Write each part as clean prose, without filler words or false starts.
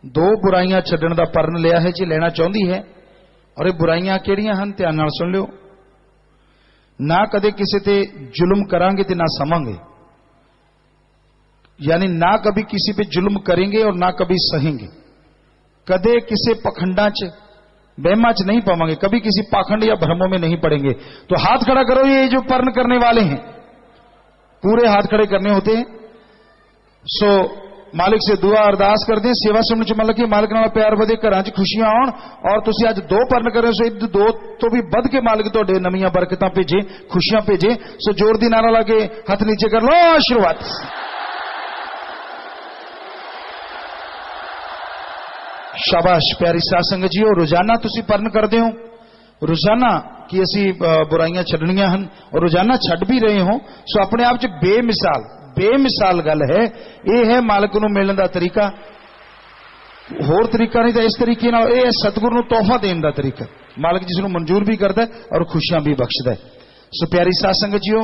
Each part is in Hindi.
दो बुराइयां छड्डण दा परण लिया है जी, लेना चाहती है। और ये बुराइयां किहड़ियां हन, ध्यान नाल सुन लियो। ना कदे किसी ते जुल्म करांगे ते ना समांगे, यानी ना कभी किसी पे जुल्म करेंगे और ना कभी सहेंगे। कदे किसी पखंडा च बहमा च नहीं पावांगे, कभी किसी पाखंड या भ्रमों में नहीं पड़ेंगे। तो हाथ खड़ा करो, ये जो पर्ण करने वाले हैं पूरे हाथ खड़े करने होते हैं। सो मालिक से दुआ अरदास करते हैं, सेवा सुनने च मतलब कि मालिक नाल प्यार वधे, घरां च खुशियां आउण। और तुसीं अज दो पर्ण कर रहे हो, सो दो तो भी वध के मालिक तुहाडे नवीं बरकतां भेजे, खुशियां भेजे। सो जोर दी नारा लाके हाथ नीचे कर लो, आशीर्वाद। शाबाश प्यारी साध संगत जी। रोजाना तुसीं पर्ण करदे हो, रोजाना कि असी बुराइयां छड्डणियां हन और रोजाना छड्ड भी रहे हो। सो अपने आप च बेमिसाल गल है। यह है मालिक नूं मिलण दा तरीका, होर तरीका नहीं। तो इस तरीके नाल यह सतगुरु नूं तोहफा देण दा तरीका, मालिक जिस नूं मंजूर भी करदा है और खुशियां भी बख्शदा है। सो प्यारी साध संगत जीओ,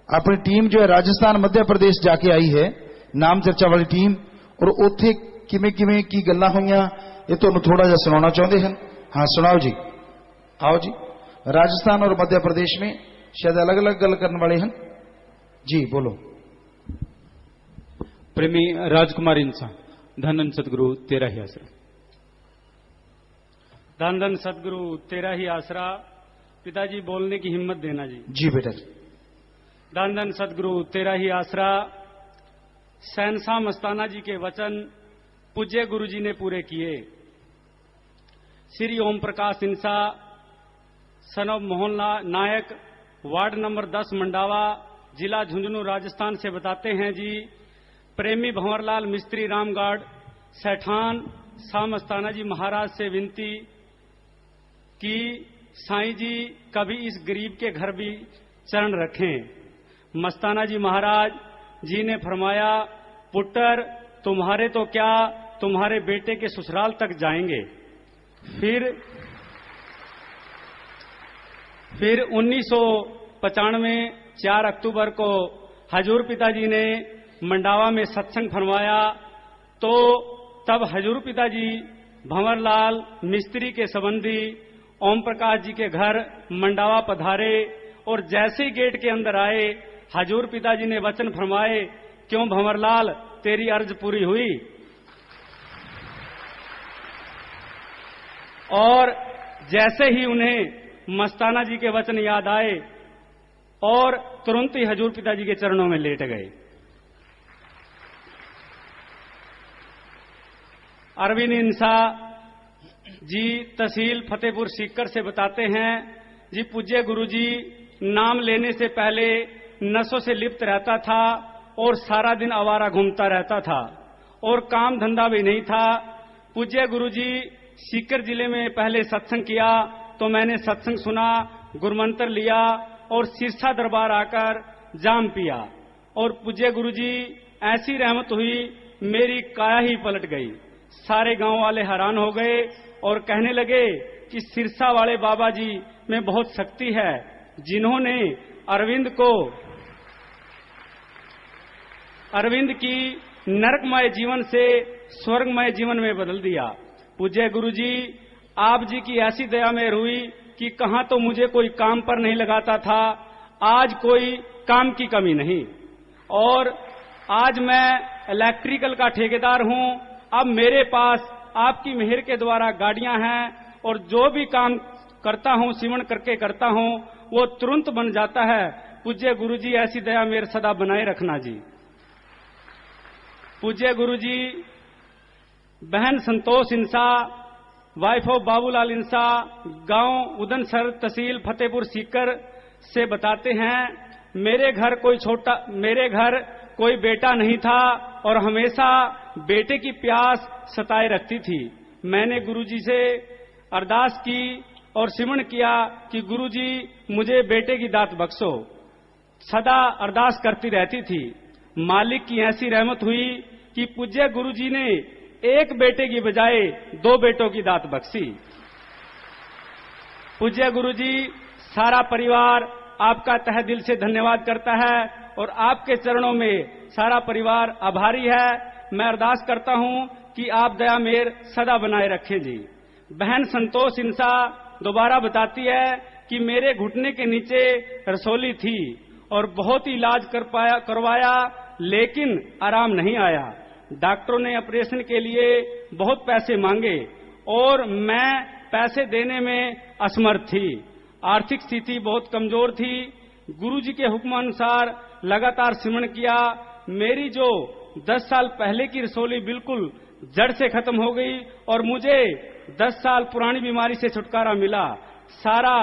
अपनी टीम जो है राजस्थान मध्य प्रदेश जाके आई है, नाम चर्चा वाली टीम। और उत्थे किवें किवें की गल्लां होईयां ये तुहानूं थोड़ा जिहा सुणाउणा चाहुंदे हन। हाँ सुणाओ जी, आओ जी। राजस्थान और मध्य प्रदेश में शायद अलग अलग गल करने वाले हैं जी, बोलो। प्रेमी राजकुमार इंसान, धन धन सतगुरु तेरा ही आसरा। धन धन सतगुरु तेरा ही आसरा। पिताजी बोलने की हिम्मत देना जी। जी बेटा। धन धन सतगुरु तेरा ही आसरा। सहनशाह मस्ताना जी के वचन पूज्य गुरु जी ने पूरे किए। Shri Om Prakash Insan son of Mohan Nayak, ward number 10 Mandawa, जिला झुंझुनू, राजस्थान से बताते हैं जी। प्रेमी भंवरलाल मिस्त्री रामगढ़ सैठान शाह मस्ताना जी महाराज से विनती कि साईं जी कभी इस गरीब के घर भी चरण रखें। मस्ताना जी महाराज जी ने फरमाया, पुत्र तुम्हारे तो क्या, तुम्हारे बेटे के ससुराल तक जाएंगे। फिर 1995 4 अक्टूबर को हजूर पिताजी ने मंडावा में सत्संग फरमाया। तो तब हजूर पिताजी भंवरलाल मिस्त्री के संबंधी ओम प्रकाश जी के घर मंडावा पधारे। और जैसे ही गेट के अंदर आए, हजूर पिताजी ने वचन फरमाए, क्यों भंवरलाल तेरी अर्ज पूरी हुई? और जैसे ही उन्हें मस्ताना जी के वचन याद आए और तुरंत ही हजूर पिताजी के चरणों में लेट गए। अरविंद इंसा जी तहसील फतेहपुर सीकर से बताते हैं जी, पूज्य गुरु जी नाम लेने से पहले नशों से लिप्त रहता था और सारा दिन आवारा घूमता रहता था और काम धंधा भी नहीं था। पूज्य गुरु जी सीकर जिले में पहले सत्संग किया तो मैंने सत्संग सुना, गुरुमंत्र लिया और सिरसा दरबार आकर जाम पिया। और पूज्य गुरु जी ऐसी रहमत हुई, मेरी काया ही पलट गई। सारे गांव वाले हैरान हो गए और कहने लगे कि सिरसा वाले बाबा जी में बहुत शक्ति है, जिन्होंने अरविंद की नरकमय जीवन से स्वर्गमय जीवन में बदल दिया। पूज्य गुरु जी आप जी की ऐसी दया मेहर हुई कि कहां तो मुझे कोई काम पर नहीं लगाता था, आज कोई काम की कमी नहीं। और आज मैं इलेक्ट्रिकल का ठेकेदार हूं। अब मेरे पास आपकी मेहर के द्वारा गाड़ियां हैं और जो भी काम करता हूं, सिमरण करके करता हूं, वो तुरंत बन जाता है। पूज्य गुरु जी ऐसी दया मेरे सदा बनाए रखना जी। पूज्य गुरु जी बहन संतोष इंसा, वाइफ ऑफ बाबूलाल इंसा, गांव उदनसर, तहसील फतेहपुर सीकर से बताते हैं, मेरे घर कोई बेटा नहीं था और हमेशा बेटे की प्यास सताए रखती थी। मैंने गुरुजी से अरदास की और सिमरण किया कि गुरुजी मुझे बेटे की दात बख्शो। सदा अरदास करती रहती थी। मालिक की ऐसी रहमत हुई कि पूज्य गुरुजी ने एक बेटे की बजाय 2 बेटों की दात बख्शी। पूज्य गुरुजी सारा परिवार आपका तहे दिल से धन्यवाद करता है और आपके चरणों में सारा परिवार आभारी है। मैं अरदास करता हूं कि आप दया मेर सदा बनाए रखें जी। बहन संतोष इंसा दोबारा बताती है कि मेरे घुटने के नीचे रसौली थी और बहुत ही इलाज करवाया लेकिन आराम नहीं आया। डॉक्टरों ने ऑपरेशन के लिए बहुत पैसे मांगे और मैं पैसे देने में असमर्थ थी। आर्थिक स्थिति बहुत कमजोर थी। गुरुजी के हुक्मानुसार लगातार सिमरण किया। मेरी जो 10 साल पहले की रसौली बिल्कुल जड़ से खत्म हो गई और मुझे 10 साल पुरानी बीमारी से छुटकारा मिला। सारा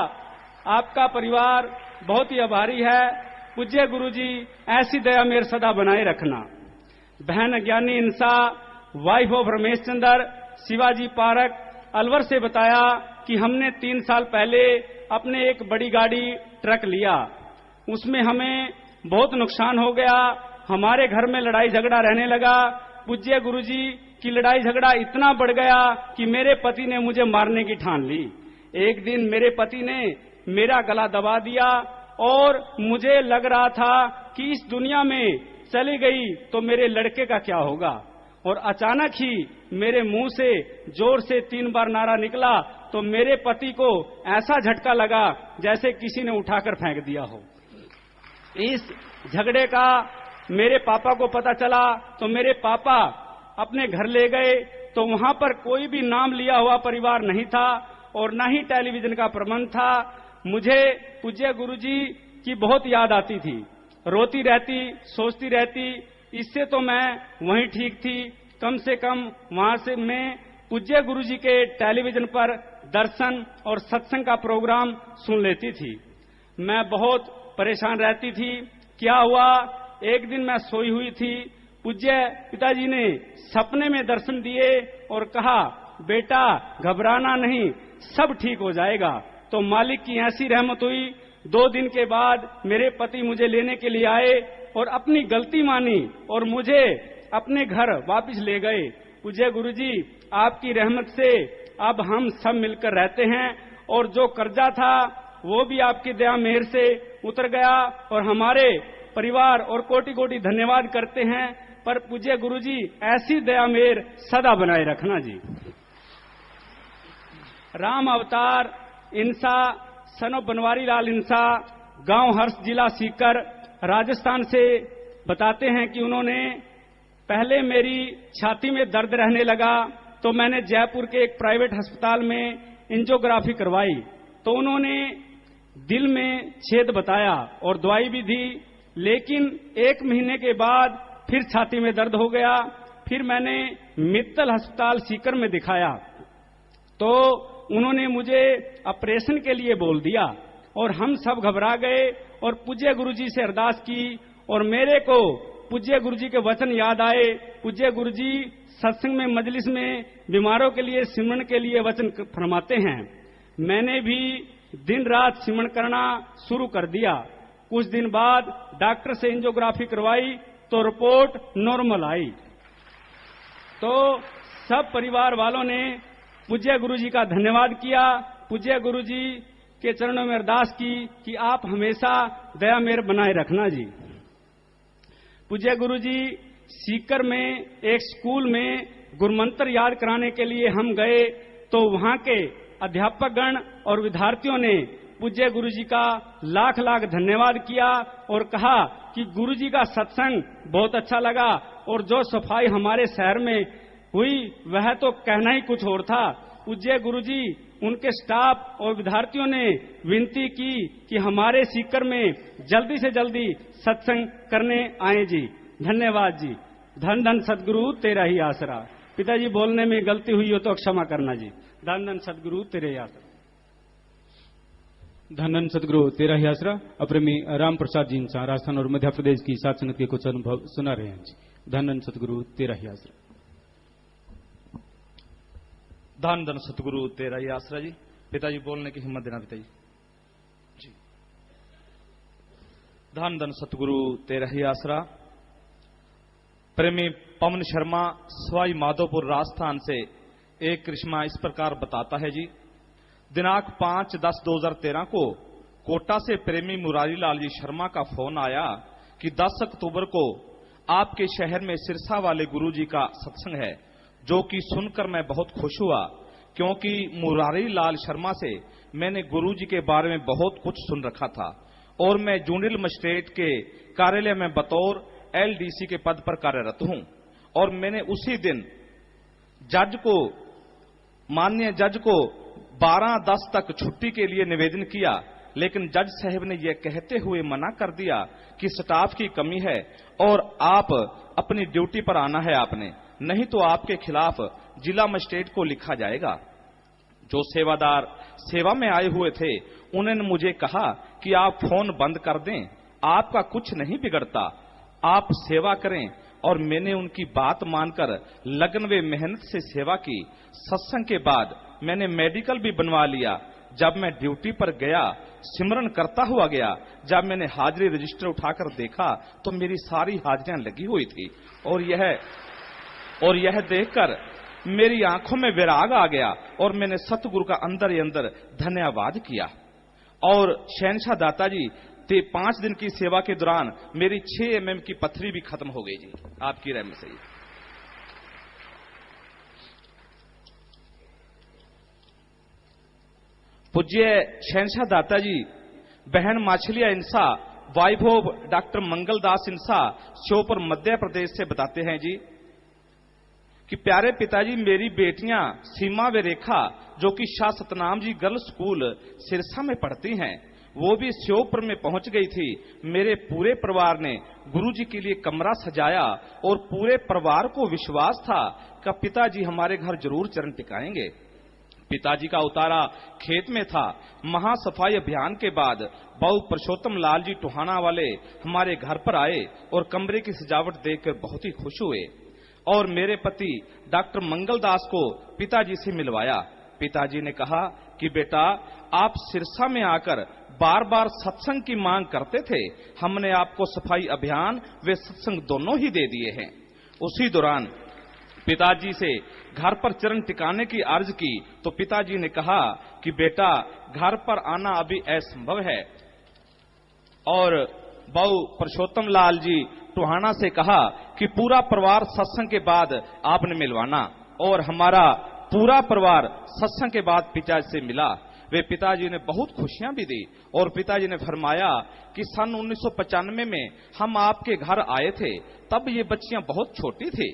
आपका परिवार बहुत ही आभारी है। पूज्य गुरुजी ऐसी दया मेरे सदा बनाए रखना। बहन Gyani Insan wife of Ramesh Chandra Shivaji park Alwar से बताया कि हमने 3 साल पहले अपने एक बड़ी गाड़ी ट्रक लिया, उसमें हमें बहुत नुकसान हो गया। हमारे घर में लड़ाई झगड़ा रहने लगा। पूज्य गुरुजी की लड़ाई झगड़ा इतना बढ़ गया कि मेरे पति ने मुझे मारने की ठान ली। एक दिन मेरे पति ने मेरा गला दबा दिया और मुझे लग रहा था कि इस दुनिया में चली गई तो मेरे लड़के का क्या होगा। और अचानक ही मेरे मुंह से जोर से 3 बार नारा निकला तो मेरे पति को ऐसा झटका लगा जैसे किसी ने उठाकर फेंक दिया हो। इस झगड़े का मेरे पापा को पता चला तो मेरे पापा अपने घर ले गए तो वहां पर कोई भी नाम लिया हुआ परिवार नहीं था और न ही टेलीविजन का प्रबंध था। मुझे पूज्य गुरुजी की बहुत याद आती थी, रोती रहती, सोचती रहती। इससे तो मैं वहीं ठीक थी। कम से कम वहां से मैं पूज्य गुरुजी के टेलीविजन पर दर्शन और सत्संग का प्रोग्राम सुन लेती थी। मैं बहुत परेशान रहती थी। क्या हुआ, एक दिन मैं सोई हुई थी, पूज्य पिताजी ने सपने में दर्शन दिए और कहा, बेटा घबराना नहीं, सब ठीक हो जाएगा। तो मालिक की ऐसी रहमत हुई। 2 दिन के बाद मेरे पति मुझे लेने के लिए आए और अपनी गलती मानी और मुझे अपने घर वापस ले गए। पूज्य गुरुजी आपकी रहमत से अब हम सब मिलकर रहते हैं और जो कर्जा था वो भी आपकी दया मेहर से उतर गया और हमारे परिवार और कोटि कोटि धन्यवाद करते हैं। पर पूज्य गुरुजी ऐसी दया मेहर सदा बनाए रखना जी। राम अवतार इंसा सनो बनवारी लाल इंसा गांव हर्ष जिला सीकर राजस्थान से बताते हैं कि उन्होंने पहले मेरी छाती में दर्द रहने लगा तो मैंने जयपुर के एक प्राइवेट अस्पताल में एंजियोग्राफी करवाई तो उन्होंने दिल में छेद बताया और दवाई भी दी। लेकिन 1 महीने के बाद फिर छाती में दर्द हो गया। फिर मैंने मित्तल अस्पताल सीकर में दिखाया तो उन्होंने मुझे ऑपरेशन के लिए बोल दिया और हम सब घबरा गए और पूज्य गुरुजी से अरदास की और मेरे को पूज्य गुरुजी के वचन याद आए। पूज्य गुरुजी सत्संग में मजलिस में बीमारों के लिए सिमरन के लिए वचन फरमाते हैं। मैंने भी दिन रात सिमरन करना शुरू कर दिया। कुछ दिन बाद डॉक्टर से एंजियोग्राफी करवाई तो रिपोर्ट नॉर्मल आई। तो सब परिवार वालों ने पूज्य गुरुजी का धन्यवाद किया। पूज्य गुरुजी के चरणों में अरदास की कि आप हमेशा दया मेहर बनाए रखना जी। पूज्य गुरुजी सीकर में एक स्कूल में गुरुमंत्र याद कराने के लिए हम गए तो वहां के अध्यापकगण और विद्यार्थियों ने पूज्य गुरुजी का लाख लाख धन्यवाद किया और कहा कि गुरुजी का सत्संग बहुत अच्छा लगा और जो सफाई हमारे शहर में हुई वह तो कहना ही कुछ और था। पूज्य गुरुजी उनके स्टाफ और विद्यार्थियों ने विनती की कि हमारे सीकर में जल्दी से जल्दी सत्संग करने आए जी। धन्यवाद जी। धन धन सदगुरु तेरा ही आसरा। पिताजी बोलने में गलती हुई हो तो क्षमा करना जी। धन धन सदगुरु तेरे ही आसरा। धन धन सदगुरु तेरा ही आसरा। अप्रेमी राम प्रसाद जी इंसा राजस्थान और मध्य प्रदेश की सात संगत के कुछ अनुभव सुना रहे हैं जी। धन धन सदगुरु तेरा ही आसरा। धन धन सतगुरु तेरा ही आसरा जी। पिताजी बोलने की हिम्मत देना पिताजी जी। धन धन सतगुरु तेरा ही आसरा। प्रेमी पवन शर्मा सवाई माधोपुर राजस्थान से एक करिश्मा इस प्रकार बताता है जी। दिनांक 5/10/2013 को कोटा से प्रेमी मुरारी लाल जी शर्मा का फोन आया कि 10 अक्टूबर को आपके शहर में सिरसा वाले गुरुजी का सत्संग है, जो कि सुनकर मैं बहुत खुश हुआ, क्योंकि मुरारी लाल शर्मा से मैंने गुरुजी के बारे में बहुत कुछ सुन रखा था और मैं जूनियर मजिस्ट्रेट के कार्यालय में बतौर एलडीसी के पद पर कार्यरत हूं। और मैंने उसी दिन माननीय जज को 12-10 तक छुट्टी के लिए निवेदन किया, लेकिन जज साहब ने यह कहते हुए मना कर दिया कि स्टाफ की कमी है और आप अपनी ड्यूटी पर आना है आपने, नहीं तो आपके खिलाफ जिला मजिस्ट्रेट को लिखा जाएगा। जो सेवादार सेवा में आए हुए थे उन्होंने मुझे कहा कि आप फोन बंद कर दें, आपका कुछ नहीं बिगड़ता, आप सेवा करें। और मैंने उनकी बात मानकर लगन व मेहनत से सेवा की। सत्संग के बाद मैंने मेडिकल भी बनवा लिया। जब मैं ड्यूटी पर गया, सिमरन करता हुआ गया, जब मैंने हाजिरी रजिस्टर उठाकर देखा तो मेरी सारी हाजिरियां लगी हुई थी और यह देखकर मेरी आंखों में विराग आ गया और मैंने सतगुरु का अंदर ही अंदर धन्यवाद किया। और शहनशाह दाता जी 5 दिन की सेवा के दौरान मेरी 6 mm की पथरी भी खत्म हो गई जी, आपकी रहमत से। पूज्य शहनशाह दाता जी बहन माछलिया इंसा, वाइफ ऑफ डॉक्टर मंगलदास इंसा, श्योपुर मध्य प्रदेश से बताते हैं जी कि प्यारे पिताजी, मेरी बेटियां सीमा व रेखा जो कि शाह सतनाम जी गर्ल्स स्कूल सिरसा में पढ़ती हैं, वो भी श्योपुर में पहुंच गई थी। मेरे पूरे परिवार ने गुरुजी के लिए कमरा सजाया और पूरे परिवार को विश्वास था कि पिताजी हमारे घर जरूर चरण टिकाएंगे। पिताजी का उतारा खेत में था। महासफाई अभियान के बाद बाबू परशोत्तम लाल जी टोहाना वाले हमारे घर पर आए और कमरे की सजावट देखकर बहुत ही खुश हुए और मेरे पति डॉक्टर मंगलदास को पिताजी से मिलवाया। पिताजी ने कहा कि बेटा, आप सिरसा में आकर बार बार सत्संग की मांग करते थे, हमने आपको सफाई अभियान व सत्संग दोनों ही दे दिए हैं। उसी दौरान पिताजी से घर पर चरण टिकाने की अर्ज की तो पिताजी ने कहा कि बेटा, घर पर आना अभी असंभव है। और बाबू परशोत्तम लाल जी टोहाना से कहा कि पूरा परिवार सत्संग के बाद आपने मिलवाना। और हमारा पूरा परिवार सत्संग के बाद पिताजी से मिला। वे पिताजी ने बहुत खुशियां भी दी और पिताजी ने फरमाया कि सन 1995 में हम आपके घर आए थे, तब ये बच्चियां बहुत छोटी थी।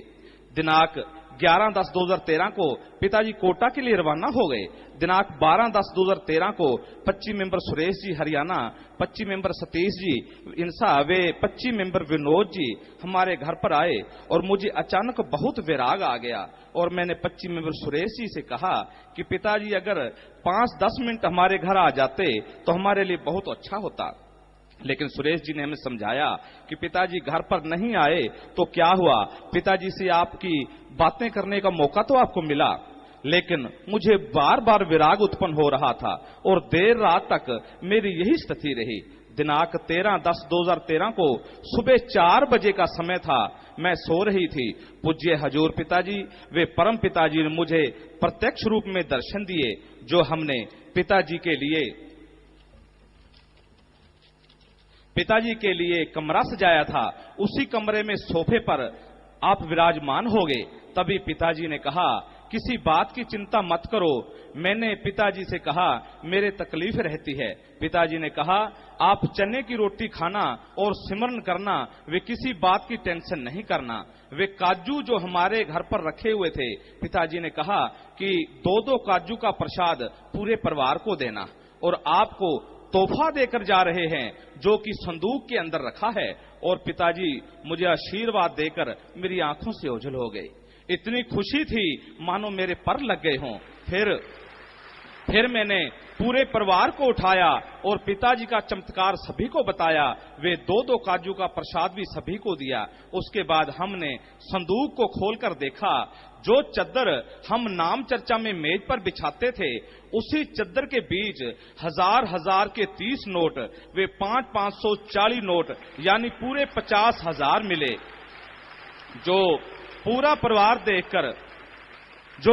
दिनांक 11/10/2013 को पिताजी कोटा के लिए रवाना हो गए। दिनांक 12/10/2013 को 25 मेंबर सुरेश जी हरियाणा, 25 मेंबर सतीश जी इंसा वे 25 मेंबर विनोद जी हमारे घर पर आए और मुझे अचानक बहुत विराग आ गया और मैंने 25 मेंबर सुरेश जी से कहा कि पिताजी, अगर 5-10 मिनट हमारे घर आ जाते तो हमारे लिए बहुत अच्छा होता। लेकिन सुरेश जी ने हमें समझाया कि पिताजी घर पर नहीं आए तो क्या हुआ, पिताजी से आपकी बातें करने का मौका तो आपको मिला, लेकिन मुझे बार बार विराग उत्पन्न हो रहा था और देर रात तक मेरी यही स्थिति रही। दिनांक 13/10/2013 को सुबह 4 बजे का समय था, मैं सो रही थी। पूज्य हजूर पिताजी वे परम पिताजी ने मुझे प्रत्यक्ष रूप में दर्शन दिए। जो हमने पिताजी के लिए कमरा सजाया था, उसी कमरे में सोफे पर आप विराजमान हो गए। तभी पिताजी ने कहा, किसी बात की चिंता मत करो। मैंने पिताजी से कहा, मेरे तकलीफ रहती है। पिताजी ने कहा, आप चने की रोटी खाना और सिमरन करना, वे किसी बात की टेंशन नहीं करना। वे काजू जो हमारे घर पर रखे हुए थे, पिताजी ने कहा कि 2-2 काजू का प्रसाद पूरे परिवार को देना और आपको तोहफा देकर जा रहे हैं जो कि संदूक के अंदर रखा है। और पिताजी मुझे आशीर्वाद देकर मेरी आंखों से ओझल हो गए। इतनी खुशी थी मानो मेरे पर लग गए हों। फिर मैंने पूरे परिवार को उठाया और पिताजी का चमत्कार सभी को बताया। वे 2-2 काजू का प्रसाद भी सभी को दिया। उसके बाद हमने संदूक को खोलकर देखा। जो चद्दर हम नाम चर्चा में मेज पर बिछाते थे, उसी चद्दर के बीच 1000 के 30 नोट, वे 540 नोट यानी पूरे 50,000 मिले। जो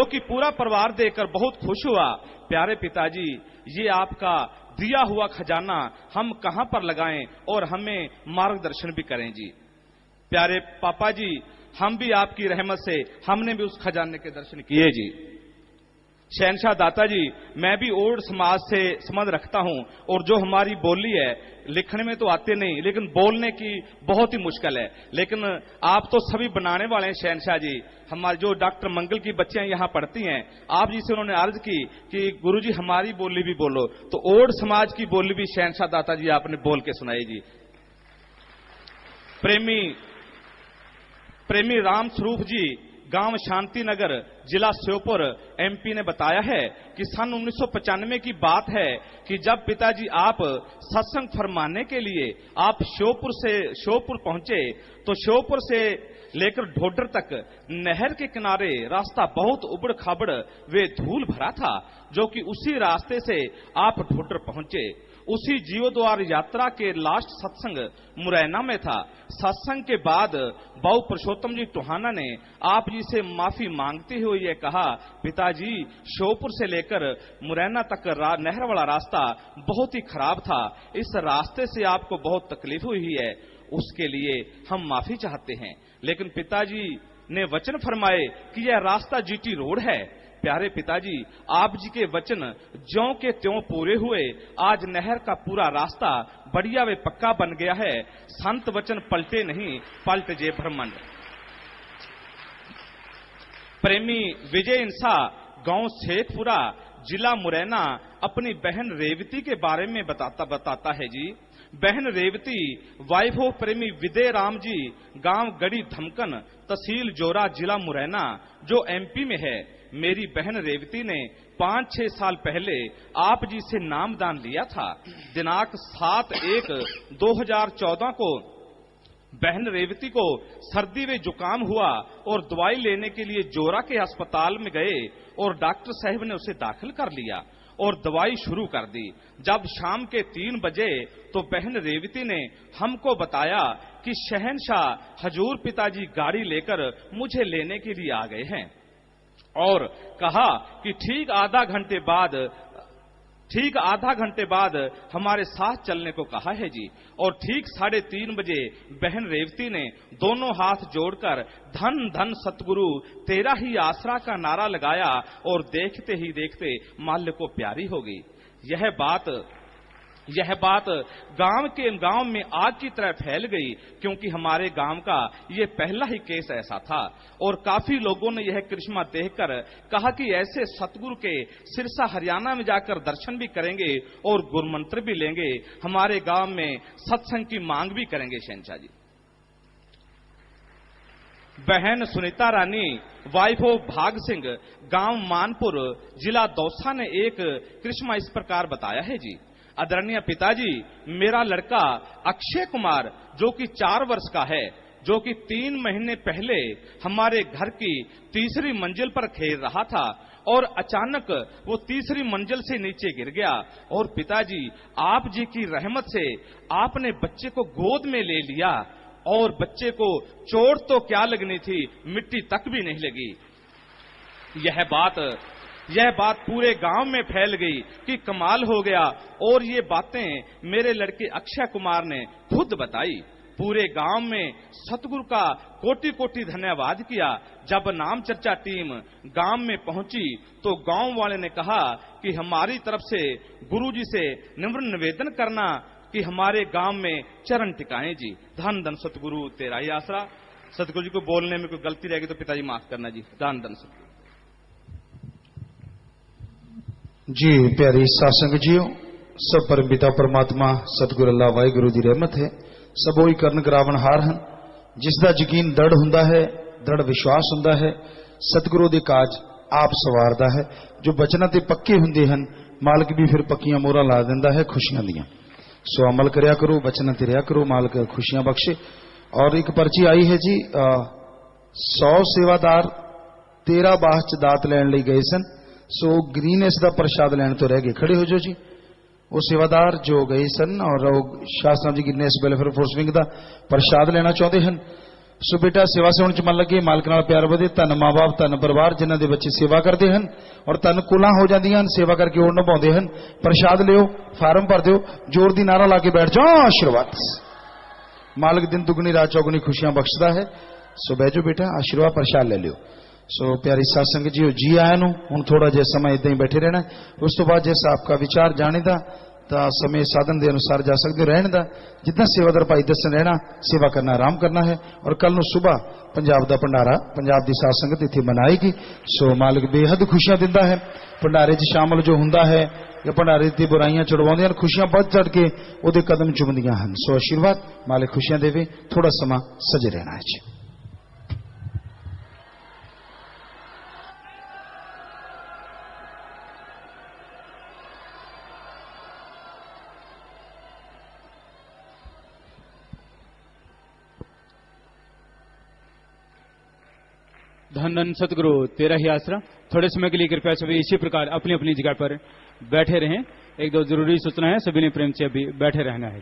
कि पूरा परिवार देखकर बहुत खुश हुआ। प्यारे पिताजी, ये आपका दिया हुआ खजाना हम कहां पर लगाएं और हमें मार्गदर्शन भी करें जी। प्यारे पापा जी, हम भी आपकी रहमत से हमने भी उस खजाने के दर्शन किए जी। शहनशाह दाता जी, मैं भी ओड समाज से संबंध रखता हूं और जो हमारी बोली है, लिखने में तो आते नहीं लेकिन बोलने की बहुत ही मुश्किल है, लेकिन आप तो सभी बनाने वाले हैं शहनशाह जी। हमारे जो डॉक्टर मंगल की बच्चियां यहां पढ़ती हैं, आप जी से उन्होंने अर्ज की कि गुरुजी हमारी बोली भी बोलो, तो ओड समाज की बोली भी शहनशाह दाता जी आपने बोल के सुनाई जी। प्रेमी राम स्वरूप जी, गांव शांति नगर, जिला श्योपुर, एमपी ने बताया है कि सन 1995 की बात है कि जब पिताजी आप सत्संग फरमाने के लिए आप श्योपुर पहुंचे, तो श्योपुर से लेकर ढोडर तक नहर के किनारे रास्ता बहुत उबड़ खाबड़ वे धूल भरा था, जो कि उसी रास्ते से आप ढोडर पहुंचे। उसी जीवद्वार यात्रा के लास्ट सत्संग मुरैना में था। सत्संग के बाद बाऊ पुरुषोत्तम जी टोहाना ने आप जी से माफी मांगते हुए यह कहा, पिताजी श्योपुर से लेकर मुरैना तक नहर वाला रास्ता बहुत ही खराब था, इस रास्ते से आपको बहुत तकलीफ हुई है, उसके लिए हम माफी चाहते हैं। लेकिन पिताजी ने वचन फरमाए कि यह रास्ता जीटी रोड है। प्यारे पिताजी, आप जी के वचन ज्यों के त्यों पूरे हुए। आज नहर का पूरा रास्ता बढ़िया वे पक्का बन गया है। संत वचन पलटे नहीं, पलट जे ब्रह्मांड। प्रेमी विजय इंसा, गांव शेखपुरा, जिला मुरैना, अपनी बहन रेवती के बारे में बताता है जी। बहन रेवती वाइफ ऑफ प्रेमी विदय राम जी, गांव गड़ी धमकन, तहसील जोरा, जिला मुरैना, जो एमपी में है। मेरी बहन रेवती ने 5-6 साल पहले आप जी से नामदान लिया था। दिनांक 7/1/2014 को बहन रेवती को सर्दी व जुकाम हुआ और दवाई लेने के लिए जोरा के अस्पताल में गए और डॉक्टर साहब ने उसे दाखिल कर लिया और दवाई शुरू कर दी। जब शाम के 3 बजे तो बहन रेवती ने हमको बताया कि शहनशाह हजूर पिताजी गाड़ी लेकर मुझे लेने के लिए आ गए हैं और कहा कि ठीक आधा घंटे बाद हमारे साथ चलने को कहा है जी। और ठीक 3:30 बजे बहन रेवती ने दोनों हाथ जोड़कर धन धन सतगुरु तेरा ही आसरा का नारा लगाया और देखते ही देखते माल्य को प्यारी हो गई। यह बात गांव में आग की तरह फैल गई, क्योंकि हमारे गांव का यह पहला ही केस ऐसा था और काफी लोगों ने यह करिश्मा देखकर कहा कि ऐसे सतगुरु के सिरसा हरियाणा में जाकर दर्शन भी करेंगे और गुरुमंत्र भी लेंगे, हमारे गांव में सत्संग की मांग भी करेंगे। शहनशाह जी, बहन सुनीता रानी वाइफ ऑफ भाग सिंह, गांव मानपुर, जिला दौसा ने एक करिश्मा इस प्रकार बताया है जी। आदरणीय पिताजी, मेरा लड़का अक्षय कुमार जो कि 4 वर्ष का है, जो कि 3 महीने पहले हमारे घर की 3री मंजिल पर खेल रहा था और अचानक वो 3री मंजिल से नीचे गिर गया और पिताजी आप जी की रहमत से आपने बच्चे को गोद में ले लिया और बच्चे को चोट तो क्या लगनी थी, मिट्टी तक भी नहीं लगी। यह बात पूरे गांव में फैल गई कि कमाल हो गया और ये बातें मेरे लड़के अक्षय कुमार ने खुद बताई। पूरे गांव में सतगुरु का कोटि कोटि धन्यवाद किया। जब नाम चर्चा टीम गांव में पहुंची तो गांव वाले ने कहा कि हमारी तरफ से गुरुजी से निम्र निवेदन करना कि हमारे गांव में चरण टिकाएं जी। धन धन सतगुरु तेरा ही आसरा। सतगुरु जी को बोलने में कोई गलती रहेगी तो पिताजी माफ करना जी। धन धन सतगुरु जी। प्यारी सासंग जियो, सब परम पिता परमात्मा सतगुरु अल्लाह वाहिगुरु दी रहमत है। सबो ही करन करावन हार हैं। जिसका यकीन दृढ़ हुंदा है, दृढ़ विश्वास हुंदा है, सतगुरु दे काज आप सवारदा है। जो बचना ते पक्के हुंदे हन, मालिक भी फिर पक्कियां मोहरां ला दिंदा है खुशियां दियां। सो अमल करया करो, बचना ते रहा करो, मालिक खुशियां बख्शे। और एक पर्ची आई है जी, 100 सेवादार 13 बाह च दात लैण लई गए सन। सो ग्रीनेस का प्रसाद लैन तो रह गए, खड़े हो जो जी। वो सेवादार जो गए सन और शास्त्र जी गिरनेस वेलफेयर फोर्स विंग का प्रसाद लेना चाहते हैं। सो बेटा सेवा से होने च मन लगे, मालिक नाल प्यार वधे। धन माँ बाप, धन परिवार जिन्हां दे बच्चे सेवा करते हैं और धन कुलां हो जांदियां, सेवा करके ओढ़ निभाउंदे हैं। प्रसाद लियो, फार्म भर दिओ, जोर दी नारा ला के बैठ जाओ। आशीर्वाद मालिक दिन दुगनी रात चौगुनी खुशियां बख्शदा है। सो बह जाओ बेटा, आशीर्वाद प्रसाद ले लियो। सो प्यारी साध संगत जी जी आया नु हुण थोड़ा जिहा समय इदां ही बैठे रहना। उस तो बाद जैसा आपका विचार जाने दा ਤਾਂ समय साधन के अनुसार जा सकते हो। रहने का जितना सेवादार भाई दसन रहना, सेवा करना, आराम करना है। और कल नूं सुबह पंजाब का भंडारा, पंजाब की साध संगत इत्थे मनाएगी। सो मालिक बेहद खुशियां दिंदा है। भंडारे च शामिल जो हुंदा है या भंडारे की बुराइयां छुड़वाउंदियां हन, खुशियां बढ़ चढ़ के उहदे कदम चुमदियां हन। सो आशीर्वाद मालिक खुशियां देवे। थोड़ा समा सजे रहना है जी। धन धन सतगुरु तेरा ही आसरा। थोड़े समय के लिए कृपया सभी इसी प्रकार अपनी अपनी जगह पर बैठे रहें। एक दो जरूरी सूचना है, सभी ने प्रेम से अभी बैठे रहना है।